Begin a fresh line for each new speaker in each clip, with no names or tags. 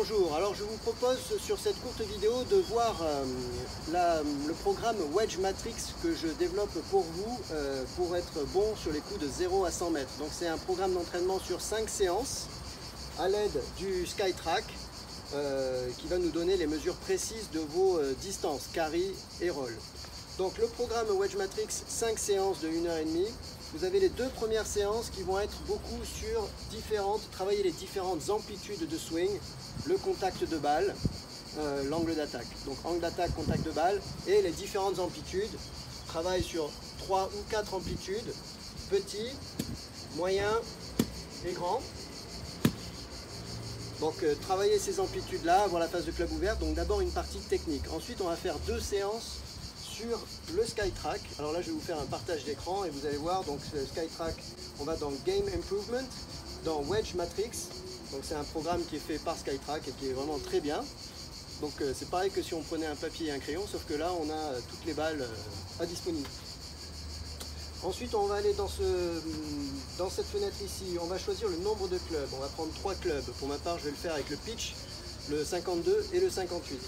Bonjour, alors je vous propose sur cette courte vidéo de voir le programme Wedge Matrix que je développe pour vous pour être bon sur les coups de 0 à 100 mètres. Donc c'est un programme d'entraînement sur 5 séances à l'aide du SkyTrack qui va nous donner les mesures précises de vos distances, carry et roll. Donc le programme Wedge Matrix, 5 séances de 1h30. Vous avez les 2 premières séances qui vont être beaucoup sur travailler les différentes amplitudes de swing, le contact de balle, l'angle d'attaque. Donc angle d'attaque, contact de balle et les différentes amplitudes. Travail sur 3 ou 4 amplitudes, petit, moyen et grand. Donc travailler ces amplitudes-là, avoir la phase de club ouverte. Donc d'abord une partie technique. Ensuite on va faire 2 séances sur le SkyTrack. Alors là je vais vous faire un partage d'écran et vous allez voir, donc le SkyTrack, on va dans Game Improvement, dans Wedge Matrix. Donc c'est un programme qui est fait par SkyTrack et qui est vraiment très bien. Donc c'est pareil que si on prenait un papier et un crayon, sauf que là on a toutes les balles à disponible. Ensuite on va aller dans cette fenêtre ici, on va choisir le nombre de clubs. On va prendre 3 clubs. Pour ma part je vais le faire avec le pitch, le 52 et le 58.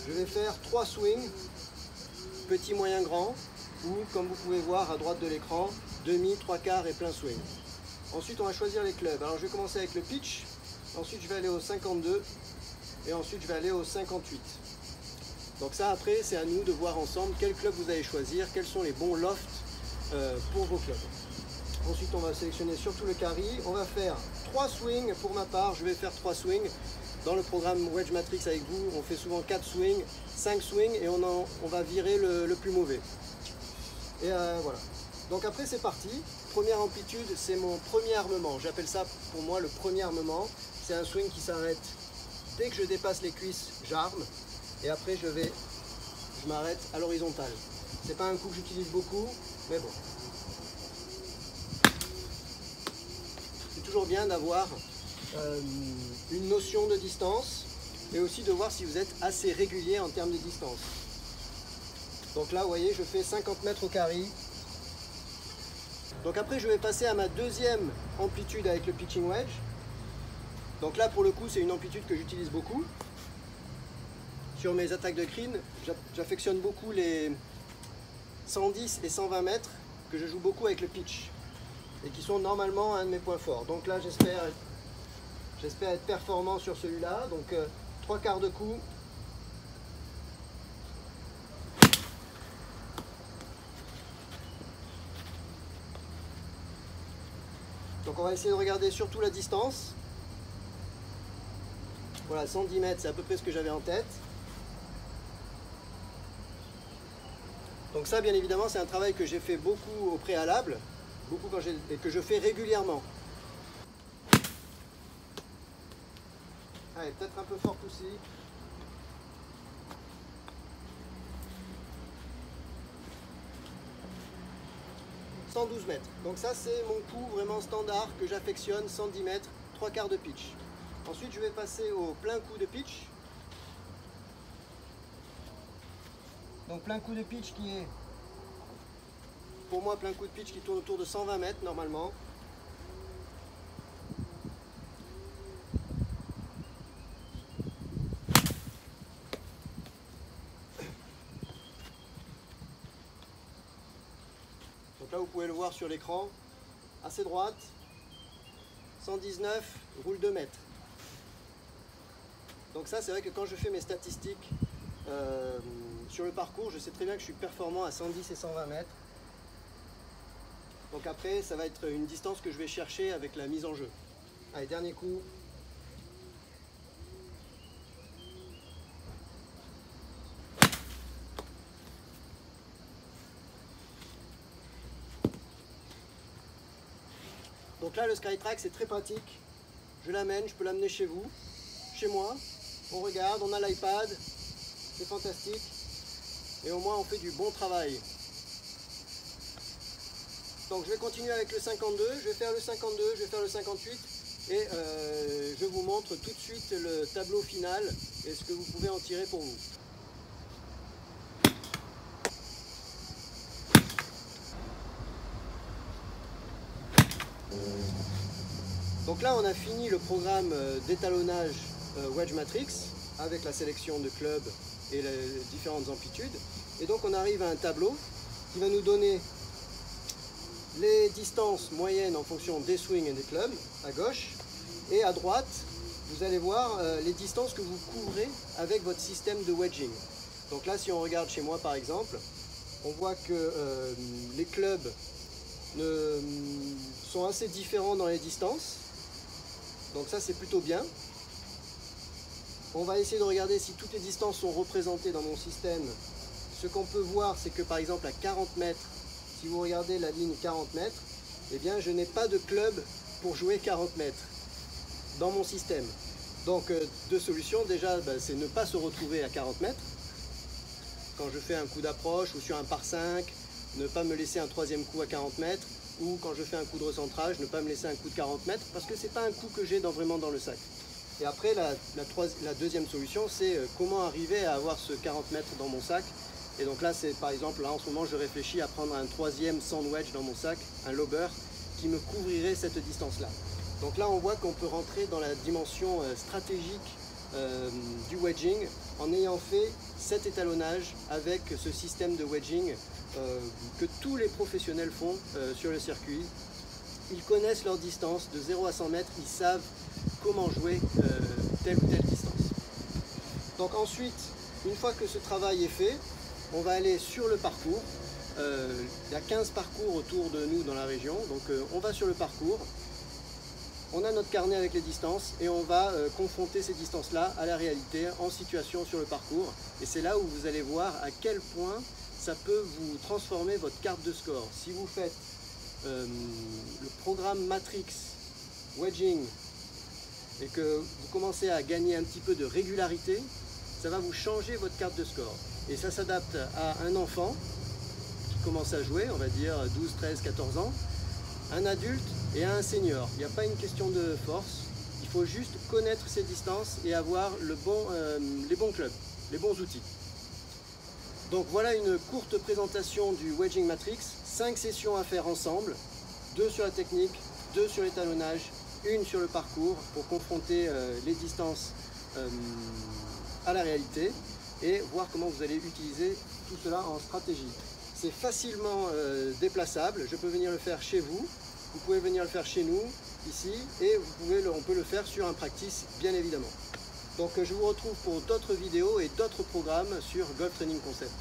Je vais faire 3 swings, petit, moyen, grand, ou comme vous pouvez voir à droite de l'écran, demi, 3/4 et plein swing. Ensuite on va choisir les clubs. Alors je vais commencer avec le pitch, ensuite je vais aller au 52 et ensuite je vais aller au 58. Donc ça après c'est à nous de voir ensemble quel club vous allez choisir, quels sont les bons lofts pour vos clubs. Ensuite on va sélectionner surtout le carry, on va faire 3 swings. Pour ma part je vais faire 3 swings. Dans le programme Wedge Matrix avec vous, on fait souvent 4 swings, 5 swings et on va virer le plus mauvais. Et voilà. Donc après c'est parti. Première amplitude, c'est mon premier armement. J'appelle ça pour moi le premier armement. C'est un swing qui s'arrête dès que je dépasse les cuisses, j'arme. Et après je m'arrête à l'horizontale. C'est pas un coup que j'utilise beaucoup, mais bon. C'est toujours bien d'avoir une notion de distance et aussi de voir si vous êtes assez régulier en termes de distance. Donc là vous voyez je fais 50 mètres au carry. Donc après je vais passer à ma deuxième amplitude avec le pitching wedge. Donc là pour le coup c'est une amplitude que j'utilise beaucoup. Sur mes attaques de green j'affectionne beaucoup les 110 et 120 mètres que je joue beaucoup avec le pitch et qui sont normalement un de mes points forts. Donc là j'espère être performant sur celui-là. Donc 3/4 de coup. Donc on va essayer de regarder surtout la distance. Voilà, 110 mètres, c'est à peu près ce que j'avais en tête. Donc ça, bien évidemment, c'est un travail que j'ai fait beaucoup au préalable, et que je fais régulièrement. Allez, peut-être un peu fort aussi. « 112 mètres. Donc ça, c'est mon coup vraiment standard que j'affectionne, 110 mètres, 3/4 de pitch. Ensuite, je vais passer au plein coup de pitch. Donc plein coup de pitch qui est, pour moi, plein coup de pitch qui tourne autour de 120 mètres normalement. Donc là vous pouvez le voir sur l'écran, assez droite, 119, roule 2 mètres. Donc ça c'est vrai que quand je fais mes statistiques sur le parcours, je sais très bien que je suis performant à 110 et 120 mètres. Donc après ça va être une distance que je vais chercher avec la mise en jeu. Allez, dernier coup. Donc là le SkyTrack c'est très pratique, je l'amène, je peux l'amener chez vous, chez moi, on regarde, on a l'iPad, c'est fantastique, et au moins on fait du bon travail. Donc je vais continuer avec le 52, je vais faire le 52, je vais faire le 58, et je vous montre tout de suite le tableau final et ce que vous pouvez en tirer pour vous. Donc là on a fini le programme d'étalonnage wedge matrix avec la sélection de clubs et les différentes amplitudes. Et donc on arrive à un tableau qui va nous donner les distances moyennes en fonction des swings et des clubs à gauche, et à droite vous allez voir les distances que vous couvrez avec votre système de wedging. Donc là, si on regarde chez moi par exemple, on voit que les clubs sont assez différents dans les distances, donc ça c'est plutôt bien. On va essayer de regarder si toutes les distances sont représentées dans mon système. Ce qu'on peut voir, c'est que par exemple à 40 mètres, si vous regardez la ligne 40 mètres, eh bien je n'ai pas de club pour jouer 40 mètres dans mon système. Donc deux solutions, déjà c'est ne pas se retrouver à 40 mètres. Quand je fais un coup d'approche ou sur un par 5, ne pas me laisser un troisième coup à 40 mètres, ou quand je fais un coup de recentrage, ne pas me laisser un coup de 40 mètres, parce que c'est pas un coup que j'ai vraiment dans le sac. Et après, la deuxième solution, c'est comment arriver à avoir ce 40 mètres dans mon sac. Et donc là, c'est par exemple, là en ce moment, je réfléchis à prendre un troisième sand wedge dans mon sac, un lobber, qui me couvrirait cette distance-là. Donc là, on voit qu'on peut rentrer dans la dimension stratégique du wedging en ayant fait cet étalonnage avec ce système de wedging que tous les professionnels font sur le circuit. Ils connaissent leur distance de 0 à 100 mètres, ils savent comment jouer telle ou telle distance. Donc ensuite, une fois que ce travail est fait, on va aller sur le parcours. Il y a 15 parcours autour de nous dans la région, donc on va sur le parcours. On a notre carnet avec les distances et on va confronter ces distances-là à la réalité en situation sur le parcours. Et c'est là où vous allez voir à quel point ça peut vous transformer votre carte de score. Si vous faites le programme Matrix Wedging et que vous commencez à gagner un petit peu de régularité, ça va vous changer votre carte de score. Et ça s'adapte à un enfant qui commence à jouer, on va dire 12, 13, 14 ans, un adulte et à un senior. Il n'y a pas une question de force, il faut juste connaître ses distances et avoir les bons clubs, les bons outils. Donc voilà une courte présentation du Wedging Matrix, 5 sessions à faire ensemble, 2 sur la technique, 2 sur l'étalonnage, 1 sur le parcours pour confronter les distances à la réalité et voir comment vous allez utiliser tout cela en stratégie. C'est facilement déplaçable, je peux venir le faire chez vous, vous pouvez venir le faire chez nous, ici, et on peut le faire sur un practice bien évidemment. Donc je vous retrouve pour d'autres vidéos et d'autres programmes sur Golf Training Concept.